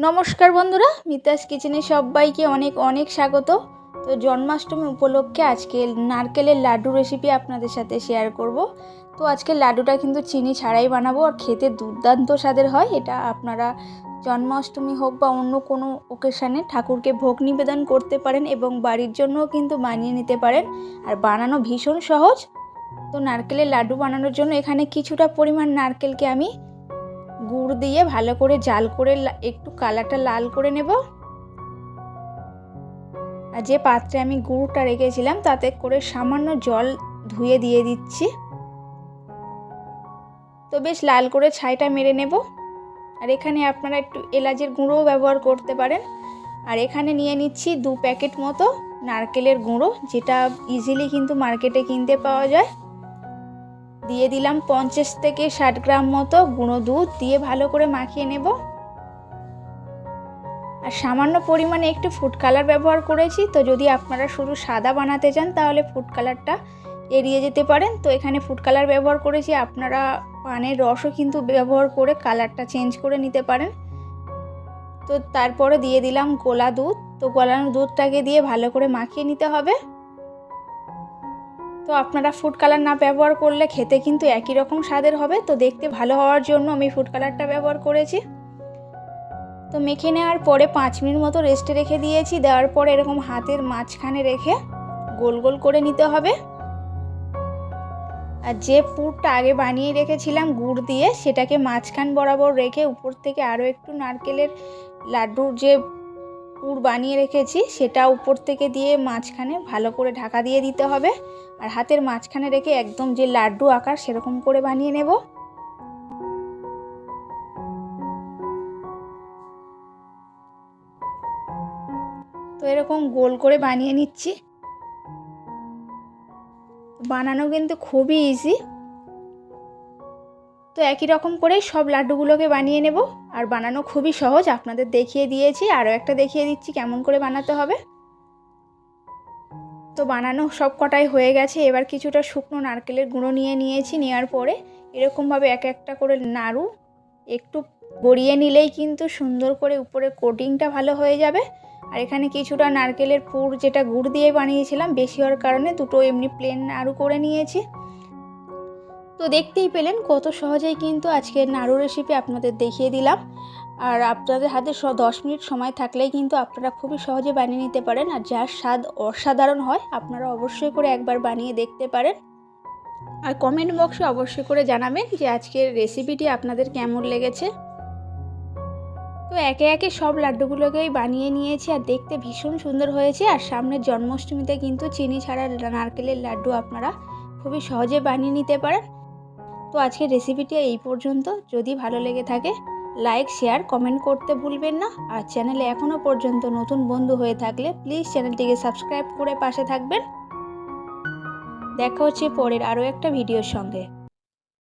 নমস্কার বন্ধুরা, মিতাস কিচেনে সবাইকে অনেক অনেক স্বাগত। তো জন্মাষ্টমী উপলক্ষে আজকে নারকেলের লাড্ডু রেসিপি আপনাদের সাথে শেয়ার করব। তো আজকে লাড্ডুটা কিন্তু চিনি ছাড়াই বানাবো আর খেতে দুর্দান্ত স্বাদের হয়। এটা আপনারা জন্মাষ্টমী হোক বা অন্য কোনো ওকেশানে ঠাকুরকে ভোগ নিবেদন করতে পারেন এবং বাড়ির জন্যও কিন্তু বানিয়ে নিতে পারেন। আর বানানো ভীষণ সহজ। তো নারকেলের লাড্ডু বানানোর জন্য এখানে কিছুটা পরিমাণ নারকেলকে আমি গুড় দিয়ে ভালো করে জাল করে একটু কালারটা লাল করে নেব। আর যে পাত্রে আমি গুড়টা রেখেছিলাম তাতে করে সামান্য জল ধুয়ে দিয়ে দিচ্ছি। তো বেশ লাল করে ছাইটা মেরে নেব। আর এখানে আপনারা একটু এলাচের গুঁড়োও ব্যবহার করতে পারেন। আর এখানে নিয়ে নিচ্ছি 2 প্যাকেট মতো নারকেলের গুঁড়ো, যেটা ইজিলি কিন্তু মার্কেটে কিনতে পাওয়া যায়। দিয়ে দিলাম 50 থেকে 60 গ্রাম মতো গুঁড়ো দুধ দিয়ে ভালো করে মাখিয়ে নেব। আর সামান্য পরিমাণে একটু ফুড কালার ব্যবহার করেছি। তো যদি আপনারা শুধু সাদা বানাতে চান তাহলে ফুড কালারটা এড়িয়ে যেতে পারেন। তো এখানে ফুড কালার ব্যবহার করেছি, আপনারা পানের রসও কিন্তু ব্যবহার করে কালারটা চেঞ্জ করে নিতে পারেন। তো তারপরে দিয়ে দিলাম গোলা দুধ। তো গোলানো দুধটাকে দিয়ে ভালো করে মাখিয়ে নিতে হবে। তো আপনারা ফুড কালার না ব্যবহার করলে খেতে কিন্তু একই রকম স্বাদের হবে। তো দেখতে ভালো হওয়ার জন্য আমি ফুড কালারটা ব্যবহার করেছি। তো মেখে নেওয়ার পরে 5 মিনিট মতো রেস্টে রেখে দিয়েছি। দেওয়ার পরে এরকম হাতের মাঝখানে রেখে গোল গোল করে নিতে হবে। আর যে পুরটা আগে বানিয়ে রেখেছিলাম গুড় দিয়ে, সেটাকে মাঝখান বরাবর রেখে উপর থেকে আরও একটু নারকেলের লাড্ডুর যে পুর বানিয়ে রেখেছি সেটা উপর থেকে দিয়ে মাঝখানে ভালো করে ঢাকা দিয়ে দিতে হবে। আর হাতের মাঝখানে রেখে একদম যে লাড্ডু আকার সেরকম করে বানিয়ে নেব। তো এরকম গোল করে বানিয়ে নিচ্ছি। বানানো কিন্তু খুবই ইজি। তো একই রকম করে সব লাড্ডুগুলোকে বানিয়ে নেব। আর বানানো খুবই সহজ, আপনাদের দেখিয়ে দিয়েছি, আরও একটা দেখিয়ে দিচ্ছি কেমন করে বানাতে হবে। তো বানানো সব কটাই হয়ে গেছে। এবার কিছুটা শুকনো নারকেলের গুঁড়ো নিয়েছি। নেওয়ার পরে এরকমভাবে এক একটা করে নাড়ু একটু গড়িয়ে নিলেই কিন্তু সুন্দর করে উপরে কোটিংটা ভালো হয়ে যাবে। আর এখানে কিছুটা নারকেলের পুর যেটা গুড় দিয়ে বানিয়েছিলাম, বেশি হওয়ার কারণে দুটো এমনি প্লেন নাড়ু করে নিয়েছি। তো দেখতেই পেলেন কত সহজেই কিন্তু আজকের নাড়ু রেসিপি আপনাদের দেখিয়ে দিলাম। আর আপনাদের হাতে 10 মিনিট সময় থাকলেই কিন্তু আপনারা খুবই সহজে বানিয়ে নিতে পারেন। আর যার স্বাদ অসাধারণ হয়, আপনারা অবশ্যই করে একবার বানিয়ে দেখতে পারেন। আর কমেন্ট বক্সে অবশ্যই করে জানাবেন যে আজকের রেসিপিটি আপনাদের কেমন লেগেছে। তো একে একে সব লাড্ডুগুলোকেই বানিয়ে নিয়েছি আর দেখতে ভীষণ সুন্দর হয়েছে। আর সামনের জন্মাষ্টমীতে কিন্তু চিনি ছাড়া নারকেলের লাড্ডু আপনারা খুবই সহজে বানিয়ে নিতে পারেন। তো আজকের রেসিপিটি এই পর্যন্ত। যদি ভালো লেগে থাকে লাইক, শেয়ার, কমেন্ট করতে ভুলবেন না। আর চ্যানেলে এখনও পর্যন্ত নতুন বন্ধু হয়ে থাকলে প্লিজ চ্যানেলটিকে সাবস্ক্রাইব করে পাশে থাকবেন। দেখা হচ্ছে পরের আরও একটা ভিডিওর সঙ্গে।